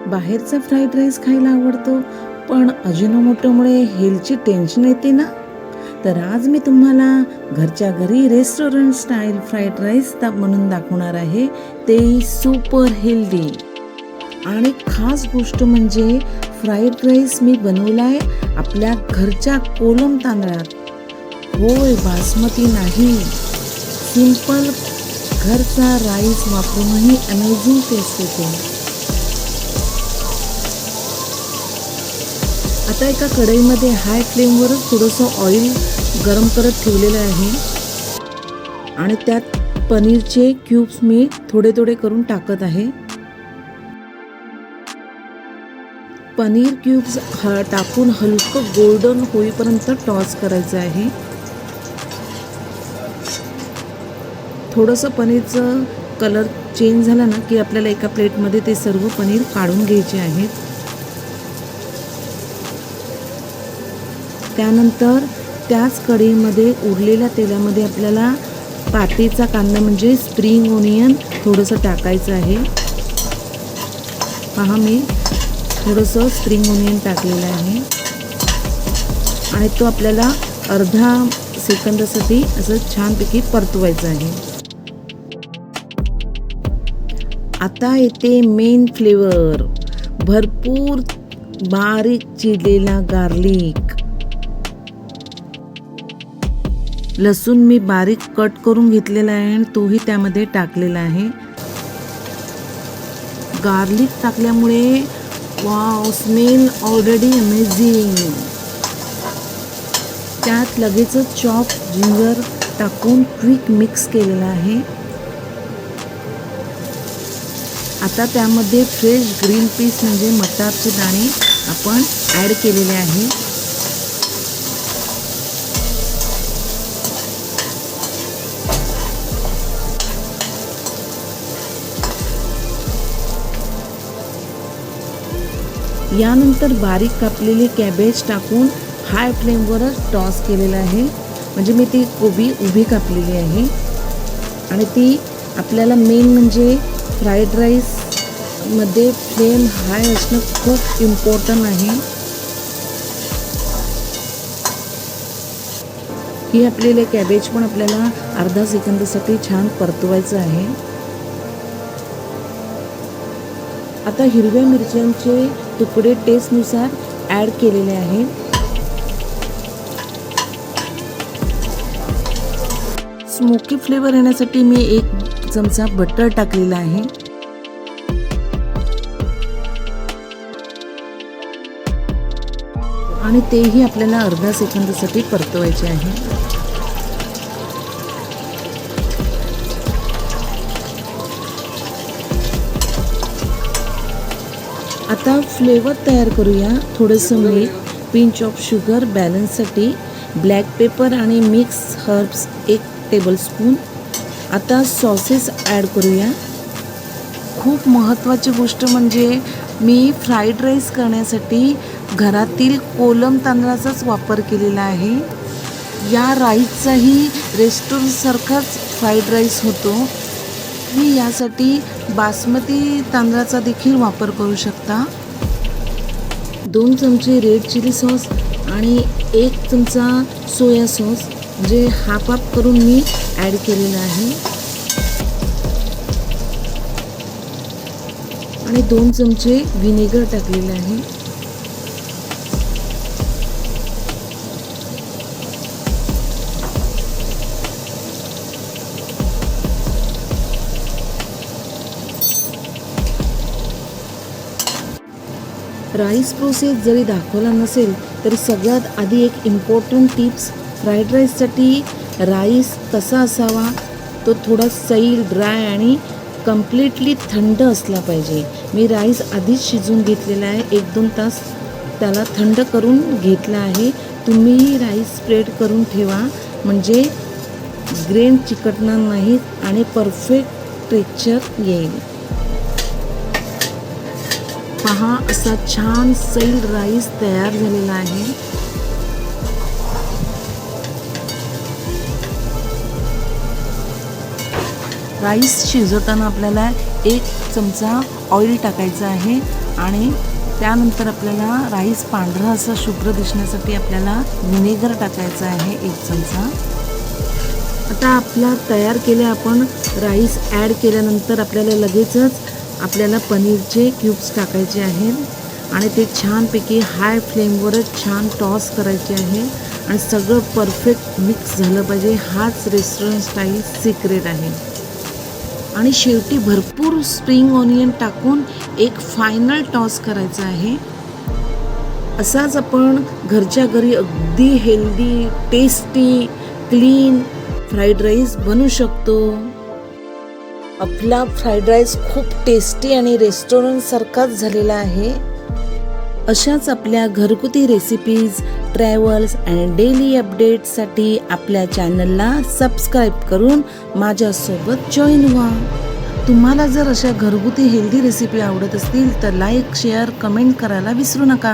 बाहेरचा fried rice खायला आवडतो, पण अजिनोमोटोमुळे हेल्थची टेन्शन येते ना. तर आज मी तुम्हाला घरच्या घरी रेस्टॉरंट स्टाईल फ्राईड राईस बनवून दाखवणार आहे. ते सुपर हेल्दी. आणि खास गोष्ट म्हणजे फ्राईड राईस मी बनवलाय आपल्या घरच्या कोलम तांदळात. होय, बासमती नाही. सिंपल घरचा राईस वापरूनही अमेझिंग टेस्ट येते. आता एका कढईमध्ये हाय फ्लेमवरच थोडंसं ऑइल गरम करत ठेवलेलं आहे आणि त्यात पनीरचे क्यूब्स मी थोडे थोडे करून टाकत आहे. पनीर क्यूब्स टाकून हलकं गोल्डन होईपर्यंत टॉस करायचं आहे. थोडंसं पनीरचं कलर चेंज झाला ना की आपल्याला एका प्लेटमध्ये ते सर्व पनीर काढून घ्यायचे आहेत. त्यानंतर त्याच कढईमध्ये उरलेल्या तेलामध्ये आपल्याला पातीचा कांदा म्हणजे स्प्रिंग ओनियन थोडंसं टाकायचं आहे. पहा, मी थोडंसं स्प्रिंग ओनियन टाकलेलं आहे आणि तो आपल्याला अर्धा सेकंदासाठी असं छानपैकी परतवायचं आहे. आता येते मेन फ्लेवर. भरपूर बारीक चिरलेला गार्लिक. लसूण मी बारीक कट करून घेतलेला आहे आणि तोही त्यामध्ये टाकलेला आहे. गार्लिक टाकल्यामुळे वाव, स्मेल ऑलरेडी अमेझिंग. त्यात लगेचच चॉप जिंजर टाकून क्विक मिक्स केलेला आहे. आता त्यामध्ये फ्रेश ग्रीन पीस म्हणजे मटारचे दाणे आपण ॲड केलेले आहे. यानंतर बारीक कापलेली कॅबेज टाकून हाय फ्लेमवरच टॉस केलेलं आहे. म्हणजे मी ती कोबी उभी कापलेली आहे आणि ती आपल्याला मेन म्हणजे फ्राईड राईसमध्ये फ्लेम हाय असणं खूप इम्पॉर्टंट आहे. ही आपल्याला कॅबेज पण आपल्याला अर्धा सेकंदासाठी छान परतवायचं आहे. आता हिरव्या मिरच्यांचे तुकडे टेस्टनुसार ॲड केलेले आहेत. स्मोकी फ्लेवर येण्यासाठी मी 1 चमचा बटर टाकलेला आहे. आणि तेही आपल्याला अर्धा सेकंदासाठी परतवायचे आहे. आता फ्लेवर तयार करूया. थोडंसं मीठ, पिंच ऑफ शुगर बॅलन्ससाठी, ब्लॅक पेपर आणि मिक्स हर्ब्स 1 टेबलस्पून. आता सॉसेस ॲड करूया. खूप महत्त्वाची गोष्ट म्हणजे मी फ्राईड राईस करण्यासाठी घरातील कोलम तांदळाचाच वापर केलेला आहे. या राईसचाही रेस्टॉरंटसारखाच फ्राईड राईस होतो. मी यासाठी बासमती तांदळाचा देखील वापर करू शकता. 2 चमचे रेड चिली सॉस आणि 1 चमचा सोया सॉस म्हणजे हाफ करून मी ॲड केलेला आहे. आणि 2 चमचे व्हिनेगर टाकलेलं आहे. राईस प्रोसेस जरी दाखवला नसेल तरी सगळ्यात आधी एक इम्पॉर्टंट टिप्स, फ्राईड राईससाठी राईस कसा असावा, तो थोडा सैल, ड्राय आणि कम्प्लिटली थंड असला पाहिजे. मी राईस आधीच शिजवून घेतलेला आहे. 1-2 तास त्याला थंड करून घेतला आहे. तुम्हीही राईस स्प्रेड करून ठेवा म्हणजे ग्रेन चिकटणार नाहीत आणि परफेक्ट टेक्स्चर येईल. पहा, असा छान सैल राईस तयार झालेला आहे. राईस शिजवताना आपल्याला 1 चमचा ऑइल टाकायचं आहे आणि त्यानंतर आपल्याला राईस पांढरा असा शुभ्र दिसण्यासाठी आपल्याला व्हिनेगर टाकायचं आहे 1 चमचा. आता आपला तयार केले आपण राईस ॲड केल्यानंतर आपल्याला लगेचच आपल्याला पनीरचे क्यूब्स टाकायचे आहेत आणि ते छानपैकी हाय फ्लेमवरच छान टॉस करायचे आहे आणि सगळं परफेक्ट मिक्स झालं पाहिजे. हाच रेस्टॉरंट स्टाईल सिक्रेट आहे. आणि शेवटी भरपूर स्प्रिंग ऑनियन टाकून एक फायनल टॉस करायचा आहे. असाच आपण घरच्या घरी अगदी healthy, tasty, clean fried rice बनवू शकतो. आपला फ्राईड राईस खूप टेस्टी आणि रेस्टॉरंटसारखाच झालेला आहे. अशाच आपल्या घरगुती रेसिपीज, ट्रॅव्हल्स अँड डेली अपडेट्ससाठी आपल्या चॅनलला सबस्क्राईब करून माझ्यासोबत जॉईन व्हा. तुम्हाला जर अशा घरगुती हेल्दी रेसिपी आवडत असतील तर लाईक, शेअर, कमेंट करायला विसरू नका.